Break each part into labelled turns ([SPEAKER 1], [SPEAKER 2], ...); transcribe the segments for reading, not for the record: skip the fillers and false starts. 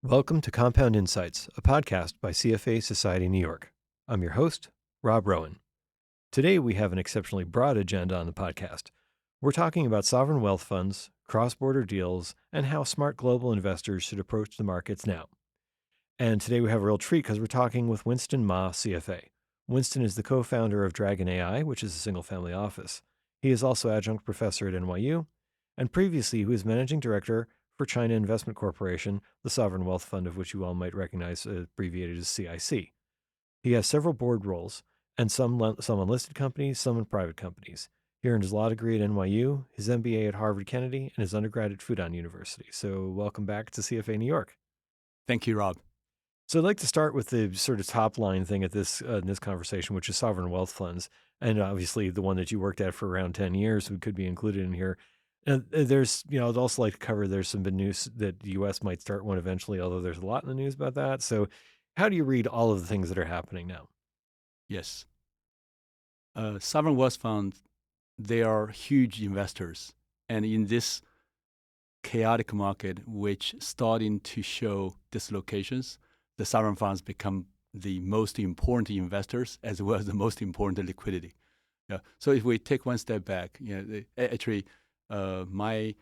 [SPEAKER 1] Welcome to Compound Insights, a podcast by CFA Society New York. I'm your host, Rob Rowan. Today we have an exceptionally broad agenda on the podcast. We're talking about sovereign wealth funds, cross-border deals, and how smart global investors should approach the markets now. And today we have a real treat because we're talking with Winston Ma, CFA. Winston is the co-founder of Dragon AI, which is a single-family office. He is also adjunct professor at NYU, and previously he was managing director for China Investment Corporation, the sovereign wealth fund of which you all might recognize abbreviated as CIC. He has several board roles, and some on listed companies, some in private companies. He earned his law degree at NYU, his MBA at Harvard Kennedy, and his undergrad at Fudan University. So welcome back to CFA New York.
[SPEAKER 2] Thank you, Rob.
[SPEAKER 1] So I'd like to start with the sort of top line thing at this in this conversation, which is sovereign wealth funds, and obviously the one that you worked at for around 10 years could be included in here. There's, I'd also like to cover, there's some news that the U.S. might start one eventually, although there's a lot in the news about that. So how do you read all of the things that are happening now?
[SPEAKER 2] Yes. Sovereign wealth funds, they are huge investors. And in this chaotic market, which starting to show dislocations, the sovereign funds become the most important investors as well as the most important liquidity. Yeah. So if we take one step back, my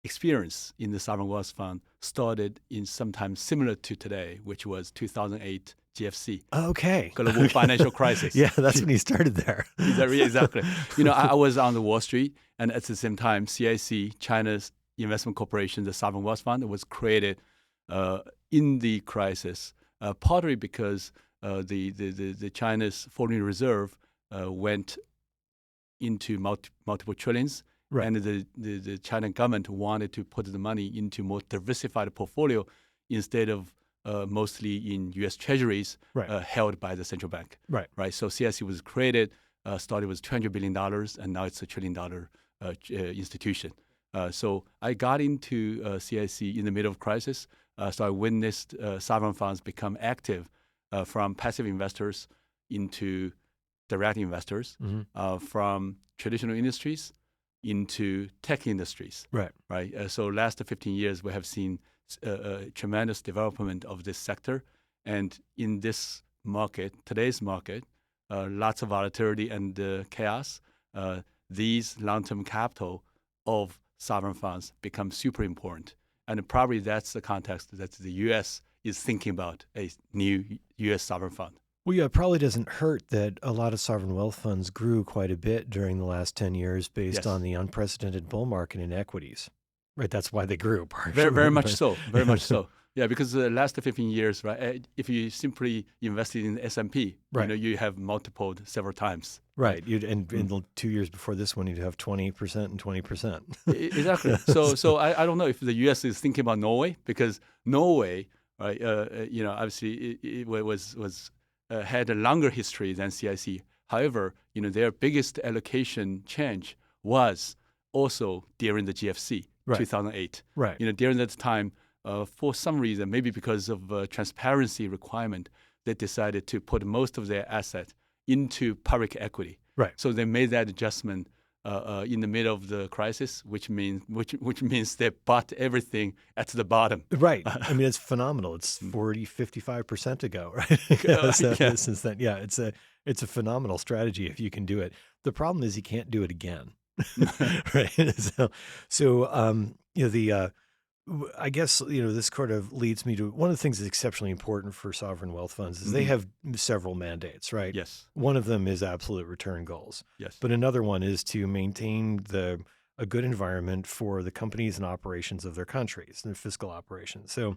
[SPEAKER 2] experience in the sovereign wealth fund started in sometime similar to today, which was 2008 GFC.
[SPEAKER 1] Okay.
[SPEAKER 2] Global financial crisis.
[SPEAKER 1] Yeah, that's when you started there.
[SPEAKER 2] Exactly. I was on the Wall Street, and at the same time, CIC, China's Investment Corporation, the sovereign wealth fund, was created in the crisis, partly because the China's foreign reserve went into multiple trillions.
[SPEAKER 1] Right.
[SPEAKER 2] And the China government wanted to put the money into more diversified portfolio instead of mostly in U.S. treasuries held by the central bank. Right. So CIC was created, started with $200 billion, and now it's a $1 trillion institution. So I got into CIC in the middle of crisis. So I witnessed sovereign funds become active from passive investors into direct investors, from traditional industries into tech industries. Right. So last 15 years, we have seen tremendous development of this sector. And in this market, today's market, lots of volatility and chaos, these long-term capital of sovereign funds become super important. And probably that's the context that the U.S. is thinking about a new U.S. sovereign fund.
[SPEAKER 1] Well, yeah, it probably doesn't hurt that a lot of sovereign wealth funds grew quite a bit during the last 10 years based on the unprecedented bull market in equities. Right, that's why they grew.
[SPEAKER 2] Very much so. Very much so. Yeah, because the last 15 years, right, if you simply invested in the S&P, you have multiplied several times.
[SPEAKER 1] Right, in the 2 years before this one, you'd have 20% and 20%.
[SPEAKER 2] Exactly. So I don't know if the U.S. is thinking about Norway, because Norway, right, obviously it was had a longer history than CIC. However, their biggest allocation change was also during the GFC, 2008. Right. During that time, for some reason, maybe because of transparency requirement, they decided to put most of their assets into public equity. Right. So they made that adjustment in the middle of the crisis, which means they bought everything at the bottom.
[SPEAKER 1] Right. I mean, it's phenomenal. It's 55% ago, right? Since then, it's a phenomenal strategy if you can do it. The problem is you can't do it again. Right. I guess, this sort of leads me to one of the things that's exceptionally important for sovereign wealth funds is they have several mandates, right?
[SPEAKER 2] Yes.
[SPEAKER 1] One of them is absolute return goals.
[SPEAKER 2] Yes.
[SPEAKER 1] But another one is to maintain a good environment for the companies and operations of their countries, their fiscal operations. So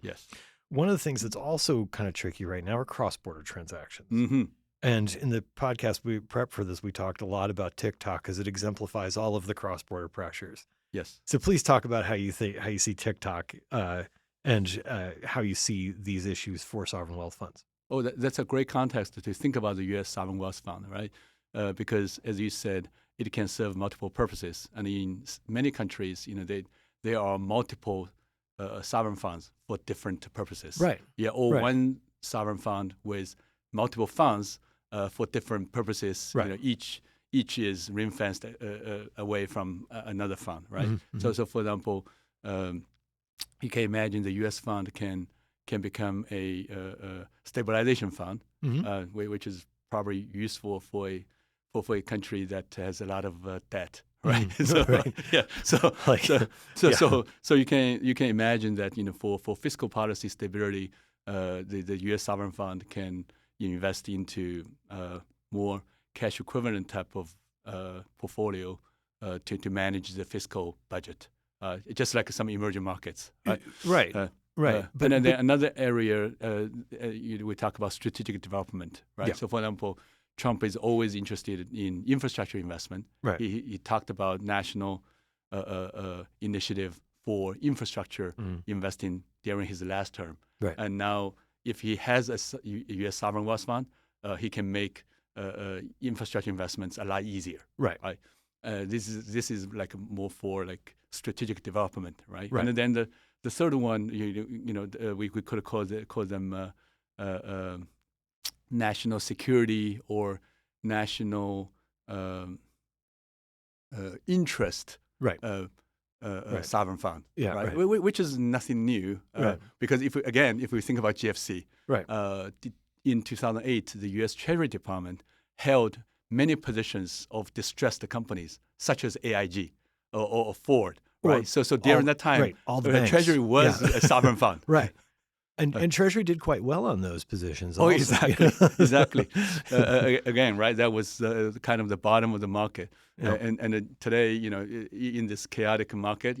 [SPEAKER 1] one of the things that's also kind of tricky right now are cross-border transactions. Mm-hmm. And in the podcast we prepped for this, we talked a lot about TikTok because it exemplifies all of the cross-border pressures.
[SPEAKER 2] Yes.
[SPEAKER 1] So please talk about how you see TikTok and how you see these issues for sovereign wealth funds.
[SPEAKER 2] Oh, that's a great context to think about the U.S. sovereign wealth fund, right? Because as you said, it can serve multiple purposes, and in many countries, there are multiple sovereign funds for different purposes.
[SPEAKER 1] Right.
[SPEAKER 2] Yeah, or one sovereign fund with multiple funds for different purposes.
[SPEAKER 1] Right.
[SPEAKER 2] Each is ring-fenced away from another fund, right? Mm-hmm. So for example, you can imagine the U.S. fund can become a stabilization fund, which is probably useful for a country that has a lot of debt, right? So
[SPEAKER 1] right.
[SPEAKER 2] yeah, so you can imagine that for fiscal policy stability, the U.S. sovereign fund can invest into more cash equivalent type of portfolio to manage the fiscal budget, just like some emerging markets, right?
[SPEAKER 1] Right. Right.
[SPEAKER 2] And then another area, we talk about strategic development, right?
[SPEAKER 1] Yeah.
[SPEAKER 2] So, for example, Trump is always interested in infrastructure investment.
[SPEAKER 1] Right.
[SPEAKER 2] He talked about national initiative for infrastructure investing during his last term.
[SPEAKER 1] Right.
[SPEAKER 2] And now, if he has a U.S. sovereign wealth fund, he can make infrastructure investments a lot easier.
[SPEAKER 1] Right.
[SPEAKER 2] Right. This is like more for like strategic development, right?
[SPEAKER 1] Right.
[SPEAKER 2] And then the third one, we could call them national security or national interest.
[SPEAKER 1] Right.
[SPEAKER 2] Sovereign fund,
[SPEAKER 1] yeah,
[SPEAKER 2] right? Which is nothing new, because if we think about GFC,
[SPEAKER 1] right.
[SPEAKER 2] In 2008, the U.S. Treasury Department held many positions of distressed companies, such as AIG or Ford, right? So during that time,
[SPEAKER 1] all the
[SPEAKER 2] Treasury was a sovereign fund,
[SPEAKER 1] right? And Treasury did quite well on those positions.
[SPEAKER 2] Oh,
[SPEAKER 1] also.
[SPEAKER 2] exactly. Again, right? That was kind of the bottom of the market. And today, in this chaotic market,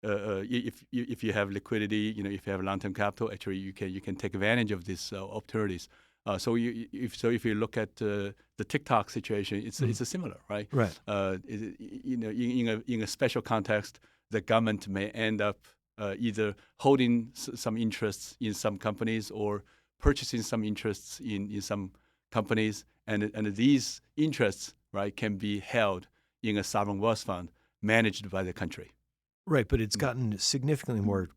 [SPEAKER 2] if you have liquidity, if you have long-term capital, actually you can take advantage of these opportunities. So if you look at the TikTok situation, it's a similar, right?
[SPEAKER 1] Right.
[SPEAKER 2] In a special context, the government may end up either holding some interests in some companies or purchasing some interests in some companies, and these interests, right, can be held in a sovereign wealth fund managed by the country.
[SPEAKER 1] Right, but it's gotten significantly more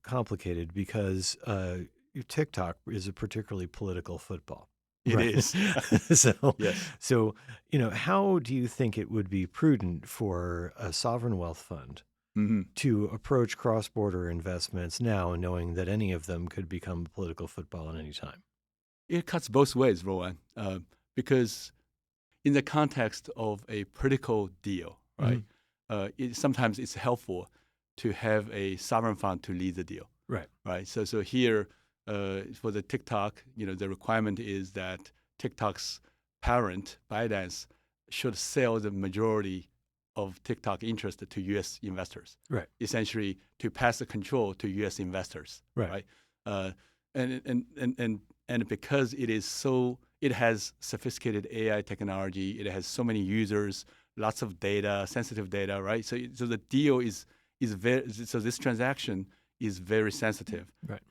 [SPEAKER 1] complicated because TikTok is a particularly political football.
[SPEAKER 2] It is.
[SPEAKER 1] So,
[SPEAKER 2] yes.
[SPEAKER 1] So, how do you think it would be prudent for a sovereign wealth fund to approach cross-border investments now, knowing that any of them could become political football at any time?
[SPEAKER 2] It cuts both ways, Rowan, because in the context of a political deal, right, sometimes it's helpful to have a sovereign fund to lead the deal.
[SPEAKER 1] Right.
[SPEAKER 2] Right. So here, for the TikTok, the requirement is that TikTok's parent, ByteDance, should sell the majority of TikTok interest to U.S. investors. Right. Essentially, to pass the control to U.S. investors.
[SPEAKER 1] Right.
[SPEAKER 2] And because it has sophisticated AI technology, it has so many users, lots of data, sensitive data, right? So the deal is very, so this transaction is very sensitive.
[SPEAKER 1] Right.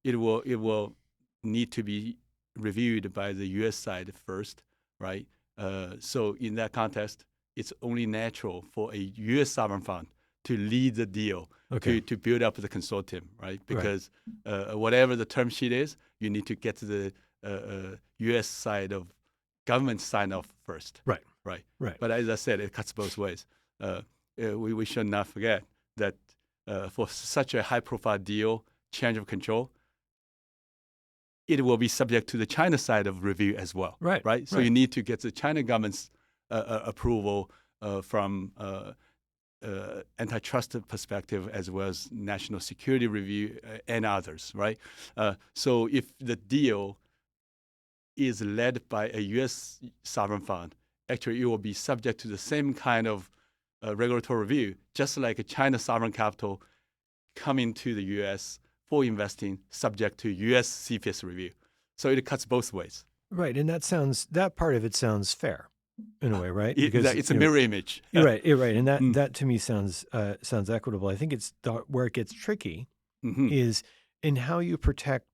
[SPEAKER 2] It will need to be reviewed by the U.S. side first, right? So in that context, it's only natural for a U.S. sovereign fund to lead the deal, to build up the consortium, right? Because whatever the term sheet is, you need to get to the U.S. side of government sign off first.
[SPEAKER 1] Right.
[SPEAKER 2] Right.
[SPEAKER 1] Right.
[SPEAKER 2] But as I said, it cuts both ways. We should not forget that for such a high-profile deal, change of control, it will be subject to the China side of review as well.
[SPEAKER 1] Right.
[SPEAKER 2] Right. So you need to get the China government's approval from antitrust perspective as well as national security review and others. Right. So if the deal is led by a U.S. sovereign fund, actually it will be subject to the same kind of regulatory review, just like a China sovereign capital coming to the U.S. for investing, subject to U.S. CFA review. So it cuts both ways.
[SPEAKER 1] Right, and that part of it sounds fair, in a way, right?
[SPEAKER 2] Because it's a mirror image.
[SPEAKER 1] You're right, and that to me sounds equitable. I think it's where it gets tricky is in how you protect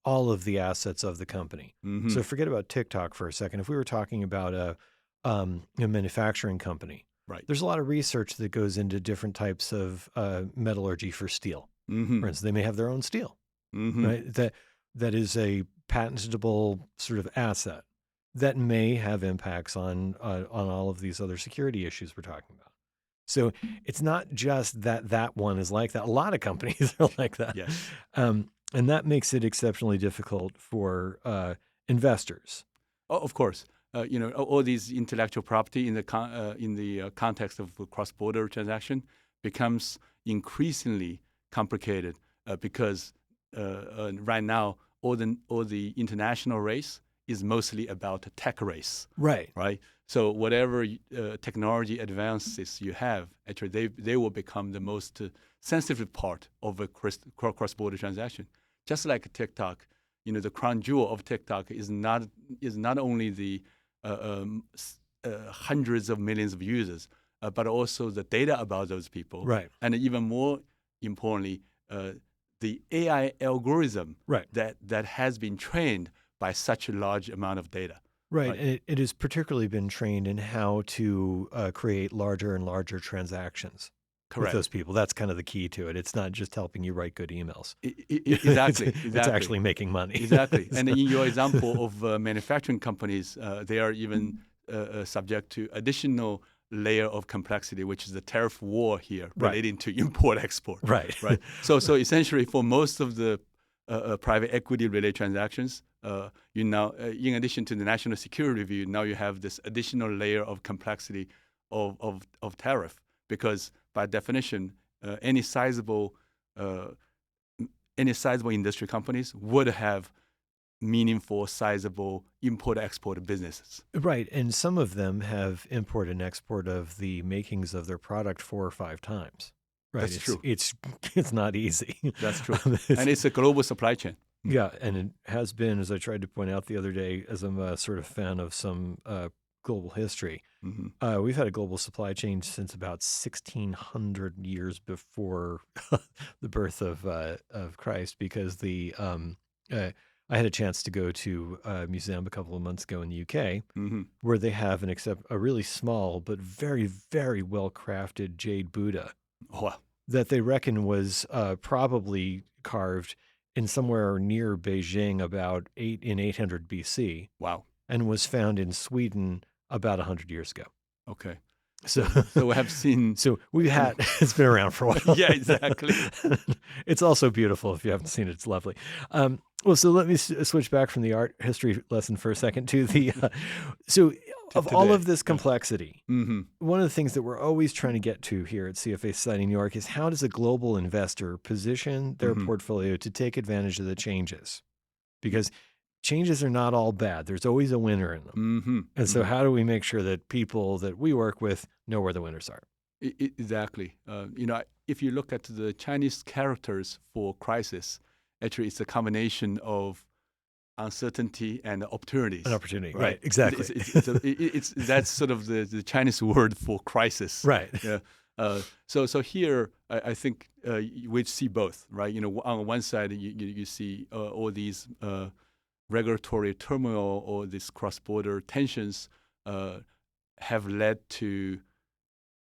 [SPEAKER 1] all of the assets of the company. So forget about TikTok for a second. If we were talking about a manufacturing company,
[SPEAKER 2] right?
[SPEAKER 1] There's a lot of research that goes into different types of metallurgy for steel. For instance, they may have their own steel, right? That is a patentable sort of asset that may have impacts on all of these other security issues we're talking about. So it's not just that one is like that. A lot of companies are like that.
[SPEAKER 2] Yes.
[SPEAKER 1] And that makes it exceptionally difficult for investors.
[SPEAKER 2] Oh, of course. All these intellectual property in the context of a cross-border transaction becomes increasingly complicated because right now all the international race is mostly a tech race.
[SPEAKER 1] Right.
[SPEAKER 2] Right. So whatever technology advances you have, actually they will become the most sensitive part of a cross-border transaction. Just like TikTok, the crown jewel of TikTok is not only the hundreds of millions of users, but also the data about those people.
[SPEAKER 1] Right.
[SPEAKER 2] And even more importantly, the AI algorithm that has been trained by such a large amount of data.
[SPEAKER 1] Right. And it has particularly been trained in how to create larger and larger transactions. Correct. With those people. That's kind of the key to it. It's not just helping you write good emails.
[SPEAKER 2] Exactly.
[SPEAKER 1] It's actually making money.
[SPEAKER 2] Exactly. And in your example of manufacturing companies, they are even subject to additional layer of complexity, which is the tariff war here relating to import-export.
[SPEAKER 1] Right.
[SPEAKER 2] Right. So essentially, for most of the private equity-related transactions, in addition to the national security review, now you have this additional layer of complexity of tariff, because by definition, any sizable industry companies would have meaningful, sizable import-export businesses.
[SPEAKER 1] Right, and some of them have import and export of the makings of their product 4 or 5 times. Right,
[SPEAKER 2] that's true.
[SPEAKER 1] It's not easy.
[SPEAKER 2] That's true, and it's a global supply chain.
[SPEAKER 1] Yeah, and it has been, as I tried to point out the other day, as I'm a sort of fan of some global history. Mm-hmm. We've had a global supply chain since about 1600 years before the birth of Christ, because I had a chance to go to a museum a couple of months ago in the UK, mm-hmm. where they have a really small but very, very well-crafted jade Buddha.
[SPEAKER 2] Oh, wow.
[SPEAKER 1] That they reckon was probably carved in somewhere near Beijing about 800 BC.
[SPEAKER 2] Wow.
[SPEAKER 1] And was found in Sweden about 100 years ago.
[SPEAKER 2] Okay.
[SPEAKER 1] So
[SPEAKER 2] we have seen.
[SPEAKER 1] So we've had, it's been around for a while.
[SPEAKER 2] Yeah, exactly.
[SPEAKER 1] It's also beautiful. If you haven't seen it, it's lovely. Well, so let me switch back from the art history lesson for a second to the, all of this complexity, mm-hmm. one of the things that we're always trying to get to here at CFA Society New York is how does a global investor position their mm-hmm. portfolio to take advantage of the changes? Because changes are not all bad. There's always a winner in them. Mm-hmm. And so how do we make sure that people that we work with know where the winners are?
[SPEAKER 2] Exactly. If you look at the Chinese characters for crisis, actually it's a combination of uncertainty and opportunities.
[SPEAKER 1] An opportunity, right? Exactly.
[SPEAKER 2] That's sort of the Chinese word for crisis.
[SPEAKER 1] Right.
[SPEAKER 2] Yeah. So here, I think we see both, right? On one side, you see all these regulatory turmoil or these cross-border tensions have led to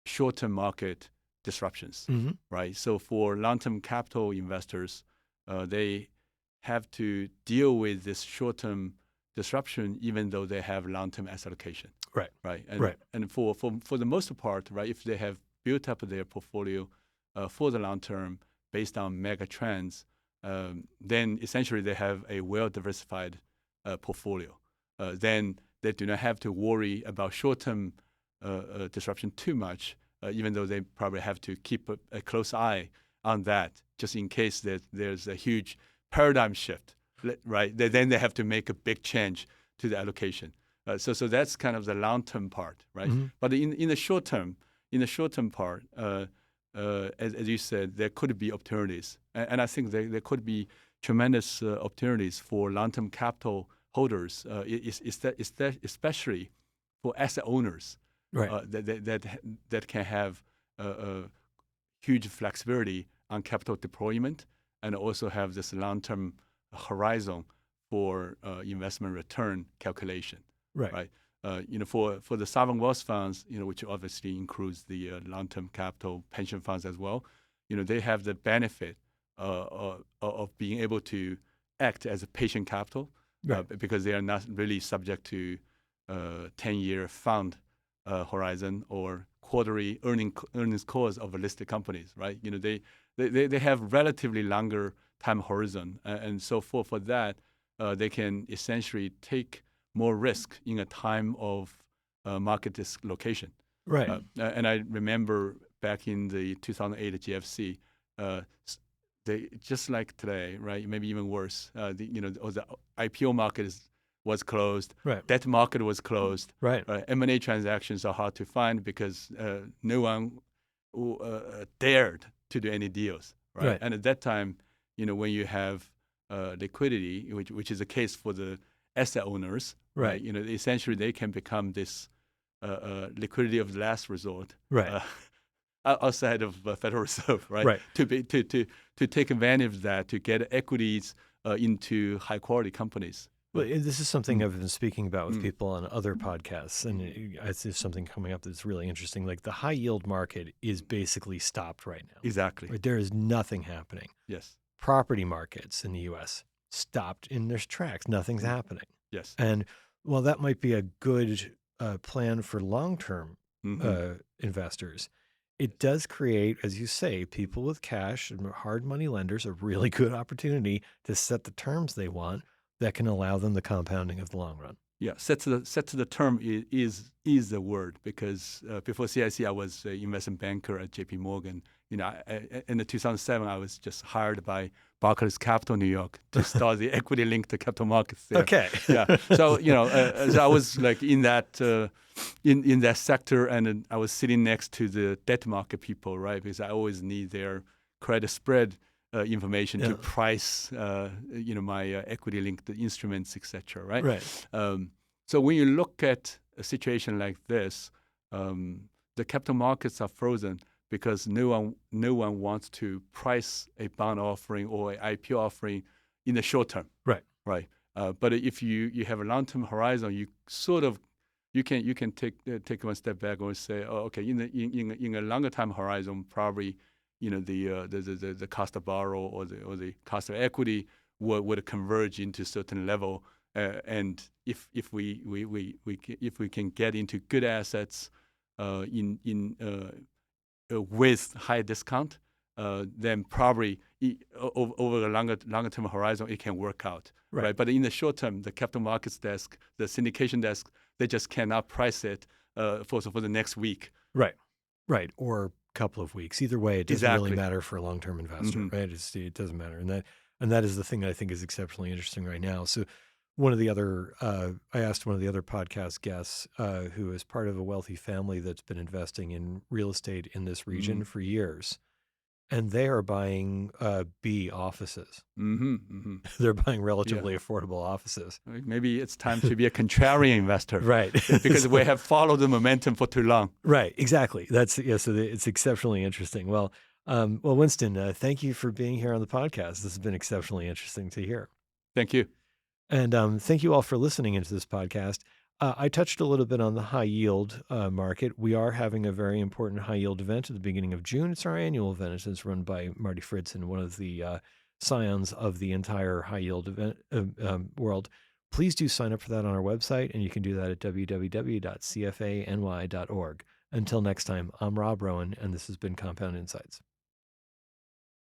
[SPEAKER 2] short-term market disruptions, mm-hmm. right? So for long-term capital investors, they have to deal with this short-term disruption, even though they have long-term asset allocation.
[SPEAKER 1] Right.
[SPEAKER 2] Right.
[SPEAKER 1] Right.
[SPEAKER 2] And for the most part, right, if they have built up their portfolio for the long term based on mega trends, then essentially they have a well-diversified portfolio. Then they do not have to worry about short-term disruption too much, even though they probably have to keep a close eye on that, just in case that there's a huge paradigm shift, right? Then they have to make a big change to the allocation. So that's kind of the long-term part, right? Mm-hmm. But in the short-term part, as you said, there could be opportunities, and I think there could be tremendous opportunities for long-term capital holders, especially for asset owners,
[SPEAKER 1] right?
[SPEAKER 2] That can have huge flexibility on capital deployment, and also have this long-term horizon for investment return calculation.
[SPEAKER 1] Right.
[SPEAKER 2] For the sovereign wealth funds, which obviously includes the long-term capital pension funds as well, they have the benefit of being able to act as a patient capital, right. Because they are not really subject to 10-year fund horizon or quarterly earnings calls of listed companies, right? They have relatively longer time horizon, and so for that, they can essentially take more risk in a time of market dislocation.
[SPEAKER 1] Right.
[SPEAKER 2] And I remember back in the 2008 GFC, they just like today, right? Maybe even worse. The IPO market was closed.
[SPEAKER 1] Right.
[SPEAKER 2] Debt market was closed.
[SPEAKER 1] Right.
[SPEAKER 2] M&A transactions are hard to find because no one dared to do any deals. Right. And at that time, when you have liquidity, which is the case for the asset owners, right? Essentially they can become this liquidity of the last resort.
[SPEAKER 1] Right.
[SPEAKER 2] Outside of Federal Reserve, right? To take advantage of that, to get equities into high quality companies.
[SPEAKER 1] Well, this is something I've been speaking about with people on other podcasts, and it's something coming up that's really interesting. Like the high yield market is basically stopped right now.
[SPEAKER 2] Exactly.
[SPEAKER 1] Right? There is nothing happening.
[SPEAKER 2] Yes.
[SPEAKER 1] Property markets in the U.S. stopped in their tracks. Nothing's happening.
[SPEAKER 2] Yes.
[SPEAKER 1] And while that might be a good plan for long-term investors, it does create, as you say, people with cash and hard money lenders a really good opportunity to set the terms they want that can allow them the compounding of the long run.
[SPEAKER 2] Yeah, set to the term is the word, because before CIC I was an investment banker at JP Morgan. In the 2007 I was just hired by Barclays Capital New York to start the equity linked capital markets there.
[SPEAKER 1] Okay.
[SPEAKER 2] Yeah. So so I was like in that in that sector, and I was sitting next to the debt market people, right? Because I always need their credit spread information to price, my equity linked instruments, etc. Right.
[SPEAKER 1] Right.
[SPEAKER 2] So when you look at a situation like this, the capital markets are frozen because no one wants to price a bond offering or an IPO offering in the short term.
[SPEAKER 1] Right.
[SPEAKER 2] Right. But if you have a long-term horizon, you can take one step back and say, oh, okay, in a longer time horizon, probably the cost of borrow or the cost of equity would converge into a certain level, and if we can get into good assets with high discount, then probably over a longer term horizon it can work out, right? But in the short term, the capital markets desk, the syndication desk, they just cannot price it for the next week.
[SPEAKER 1] Right, or couple of weeks. Either way, it doesn't really matter for a long-term investor, right? It doesn't matter, and that is the thing that I think is exceptionally interesting right now. So, I asked one of the other podcast guests who is part of a wealthy family that's been investing in real estate in this region for years, and they are buying B offices. They're buying relatively affordable offices.
[SPEAKER 2] Maybe it's time to be a contrarian investor,
[SPEAKER 1] right?
[SPEAKER 2] Because we have followed the momentum for too long.
[SPEAKER 1] Right, exactly. So it's exceptionally interesting. Well, Winston, thank you for being here on the podcast. This has been exceptionally interesting to hear.
[SPEAKER 2] Thank you.
[SPEAKER 1] And thank you all for listening into this podcast. I touched a little bit on the high yield market. We are having a very important high yield event at the beginning of June. It's our annual event. It's run by Marty Fritzen, one of the scions of the entire high yield event world. Please do sign up for that on our website, and you can do that at www.cfany.org. Until next time, I'm Rob Rowan, and this has been Compound Insights.